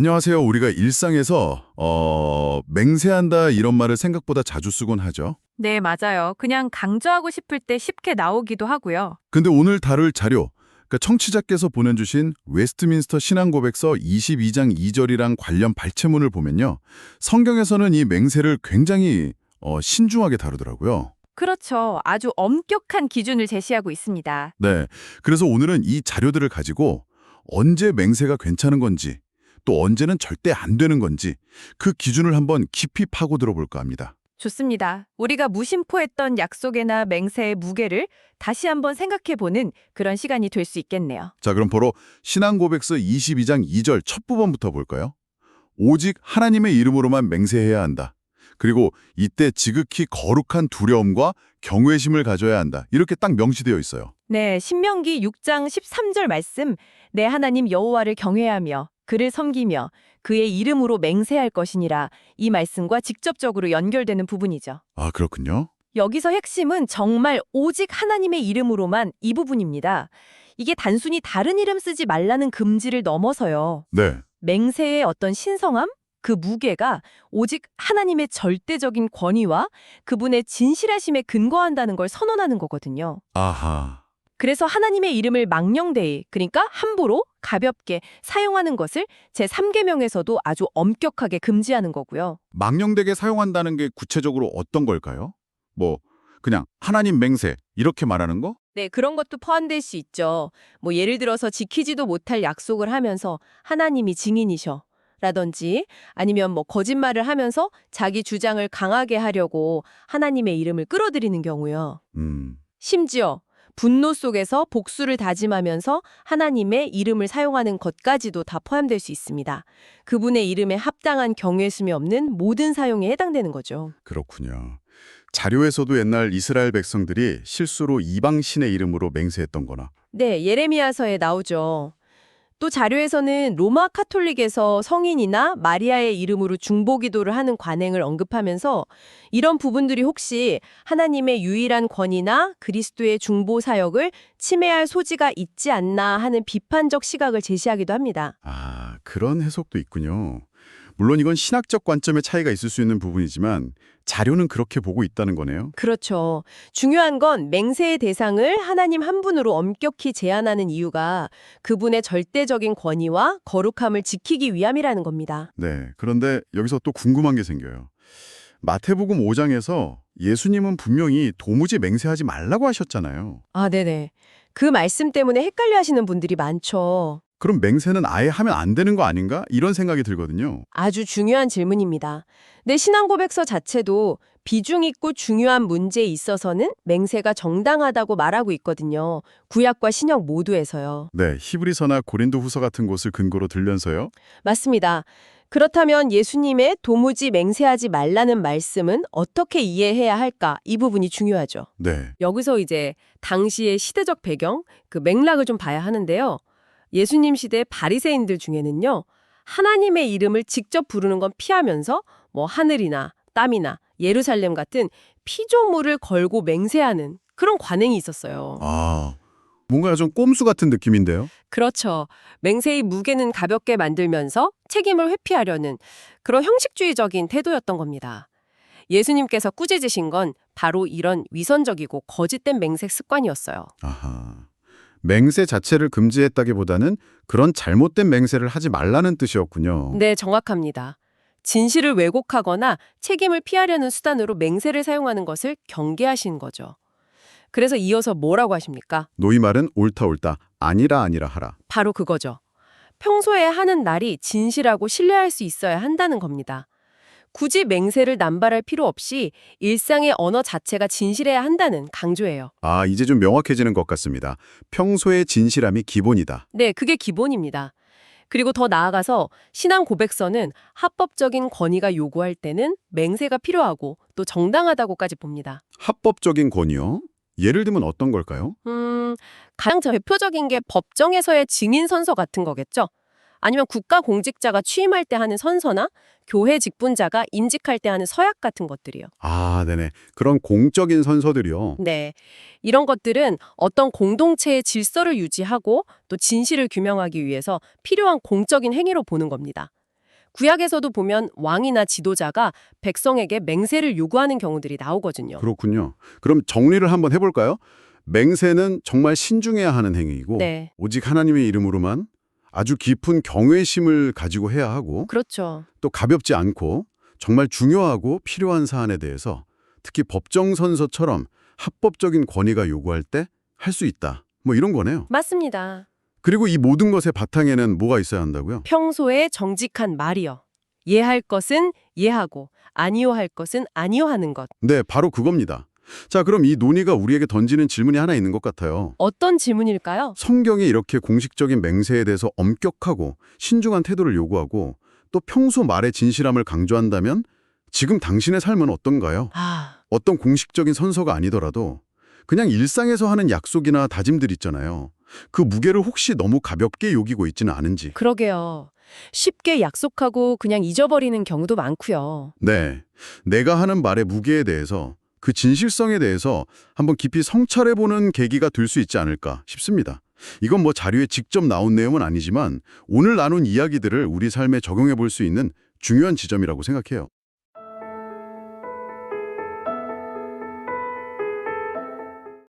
안녕하세요. 우리가 일상에서 맹세한다 이런 말을 생각보다 자주 쓰곤 하죠. 네, 맞아요. 그냥 강조하고 싶을 때 쉽게 나오기도 하고요. 근데 오늘 다룰 자료, 그러니까 청취자께서 보내주신 웨스트민스터 신앙고백서 22장 2절이랑 관련 발췌문을 보면요. 성경에서는 이 맹세를 굉장히 신중하게 다루더라고요. 그렇죠. 아주 엄격한 기준을 제시하고 있습니다. 네, 그래서 오늘은 이 자료들을 가지고 언제 맹세가 괜찮은 건지 또 언제는 절대 안 되는 건지 그 기준을 한번 깊이 파고들어 볼까 합니다. 좋습니다. 우리가 무심포했던 약속이나 맹세의 무게를 다시 한번 생각해보는 그런 시간이 될 수 있겠네요. 자, 그럼 바로 신앙고백서 22장 2절 첫 부분부터 볼까요? 오직 하나님의 이름으로만 맹세해야 한다. 그리고 이때 지극히 거룩한 두려움과 경외심을 가져야 한다. 이렇게 딱 명시되어 있어요. 네, 신명기 6장 13절 말씀, 내 하나님 여호와를 경외하며 그를 섬기며 그의 이름으로 맹세할 것이니라. 이 말씀과 직접적으로 연결되는 부분이죠. 아, 그렇군요. 여기서 핵심은 정말 오직 하나님의 이름으로만 이 부분입니다. 이게 단순히 다른 이름 쓰지 말라는 금지를 넘어서요. 네. 맹세의 어떤 신성함? 그 무게가 오직 하나님의 절대적인 권위와 그분의 진실하심에 근거한다는 걸 선언하는 거거든요. 아하. 그래서 하나님의 이름을 망령되이, 그러니까 함부로, 가볍게 사용하는 것을 제3계명에서도 아주 엄격하게 금지하는 거고요. 망령되게 사용한다는 게 구체적으로 어떤 걸까요? 뭐 그냥 하나님 맹세 이렇게 말하는 거? 네, 그런 것도 포함될 수 있죠. 뭐 예를 들어서 지키지도 못할 약속을 하면서 하나님이 증인이셔. 라든지 아니면 뭐 거짓말을 하면서 자기 주장을 강하게 하려고 하나님의 이름을 끌어들이는 경우요. 심지어 분노 속에서 복수를 다짐하면서 하나님의 이름을 사용하는 것까지도 다 포함될 수 있습니다. 그분의 이름에 합당한 경외심이 없는 모든 사용에 해당되는 거죠. 그렇군요. 자료에서도 옛날 이스라엘 백성들이 실수로 이방 신의 이름으로 맹세했던 거나. 네, 예레미야서에 나오죠. 또 자료에서는 로마 카톨릭에서 성인이나 마리아의 이름으로 중보기도를 하는 관행을 언급하면서 이런 부분들이 혹시 하나님의 유일한 권위나 그리스도의 중보 사역을 침해할 소지가 있지 않나 하는 비판적 시각을 제시하기도 합니다. 아, 그런 해석도 있군요. 물론 이건 신학적 관점의 차이가 있을 수 있는 부분이지만 자료는 그렇게 보고 있다는 거네요. 그렇죠. 중요한 건 맹세의 대상을 하나님 한 분으로 엄격히 제한하는 이유가 그분의 절대적인 권위와 거룩함을 지키기 위함이라는 겁니다. 네, 그런데 여기서 또 궁금한 게 생겨요. 마태복음 5장에서 예수님은 분명히 도무지 맹세하지 말라고 하셨잖아요. 아, 네네. 그 말씀 때문에 헷갈려 하시는 분들이 많죠. 그럼 맹세는 아예 하면 안 되는 거 아닌가? 이런 생각이 들거든요. 아주 중요한 질문입니다. 내 신앙고백서 자체도 비중 있고 중요한 문제에 있어서는 맹세가 정당하다고 말하고 있거든요. 구약과 신약 모두에서요. 네, 히브리서나 고린도후서 같은 곳을 근거로 들면서요. 맞습니다. 그렇다면 예수님의 도무지 맹세하지 말라는 말씀은 어떻게 이해해야 할까? 이 부분이 중요하죠. 네. 여기서 이제 당시의 시대적 배경, 그 맥락을 좀 봐야 하는데요. 예수님 시대 바리새인들 중에는요. 하나님의 이름을 직접 부르는 건 피하면서 뭐 하늘이나 땀이나 예루살렘 같은 피조물을 걸고 맹세하는 그런 관행이 있었어요. 아, 뭔가 좀 꼼수 같은 느낌인데요. 그렇죠. 맹세의 무게는 가볍게 만들면서 책임을 회피하려는 그런 형식주의적인 태도였던 겁니다. 예수님께서 꾸짖으신 건 바로 이런 위선적이고 거짓된 맹세 습관이었어요. 아하. 맹세 자체를 금지했다기보다는 그런 잘못된 맹세를 하지 말라는 뜻이었군요. 네, 정확합니다. 진실을 왜곡하거나 책임을 피하려는 수단으로 맹세를 사용하는 것을 경계하신 거죠. 그래서 이어서 뭐라고 하십니까? 노이 말은 옳다 옳다, 아니라 아니라 하라. 바로 그거죠. 평소에 하는 날이 진실하고 신뢰할 수 있어야 한다는 겁니다. 굳이 맹세를 남발할 필요 없이 일상의 언어 자체가 진실해야 한다는 강조예요. 아, 이제 좀 명확해지는 것 같습니다. 평소의 진실함이 기본이다. 네, 그게 기본입니다. 그리고 더 나아가서 신앙 고백서는 합법적인 권위가 요구할 때는 맹세가 필요하고 또 정당하다고까지 봅니다. 합법적인 권위요? 예를 들면 어떤 걸까요? 가장 대표적인 게 법정에서의 증인 선서 같은 거겠죠. 아니면 국가 공직자가 취임할 때 하는 선서나 교회 직분자가 임직할 때 하는 서약 같은 것들이요. 아, 네네. 그런 공적인 선서들이요. 네. 이런 것들은 어떤 공동체의 질서를 유지하고 또 진실을 규명하기 위해서 필요한 공적인 행위로 보는 겁니다. 구약에서도 보면 왕이나 지도자가 백성에게 맹세를 요구하는 경우들이 나오거든요. 그렇군요. 그럼 정리를 한번 해볼까요? 맹세는 정말 신중해야 하는 행위이고 네. 오직 하나님의 이름으로만 아주 깊은 경외심을 가지고 해야 하고 그렇죠. 또 가볍지 않고 정말 중요하고 필요한 사안에 대해서 특히 법정선서처럼 합법적인 권위가 요구할 때 할 수 있다. 뭐 이런 거네요. 맞습니다. 그리고 이 모든 것의 바탕에는 뭐가 있어야 한다고요? 평소에 정직한 말이요. 예할 것은 예하고 아니요 할 것은 아니요 하는 것. 네, 바로 그겁니다. 자, 그럼 이 논의가 우리에게 던지는 질문이 하나 있는 것 같아요. 어떤 질문일까요? 성경이 이렇게 공식적인 맹세에 대해서 엄격하고 신중한 태도를 요구하고 또 평소 말의 진실함을 강조한다면 지금 당신의 삶은 어떤가요? 어떤 공식적인 선서가 아니더라도 그냥 일상에서 하는 약속이나 다짐들 있잖아요. 그 무게를 혹시 너무 가볍게 여기고 있지는 않은지. 그러게요. 쉽게 약속하고 그냥 잊어버리는 경우도 많고요. 네, 내가 하는 말의 무게에 대해서 그 진실성에 대해서 한번 깊이 성찰해보는 계기가 될 수 있지 않을까 싶습니다. 이건 뭐 자료에 직접 나온 내용은 아니지만 오늘 나눈 이야기들을 우리 삶에 적용해 볼 수 있는 중요한 지점이라고 생각해요.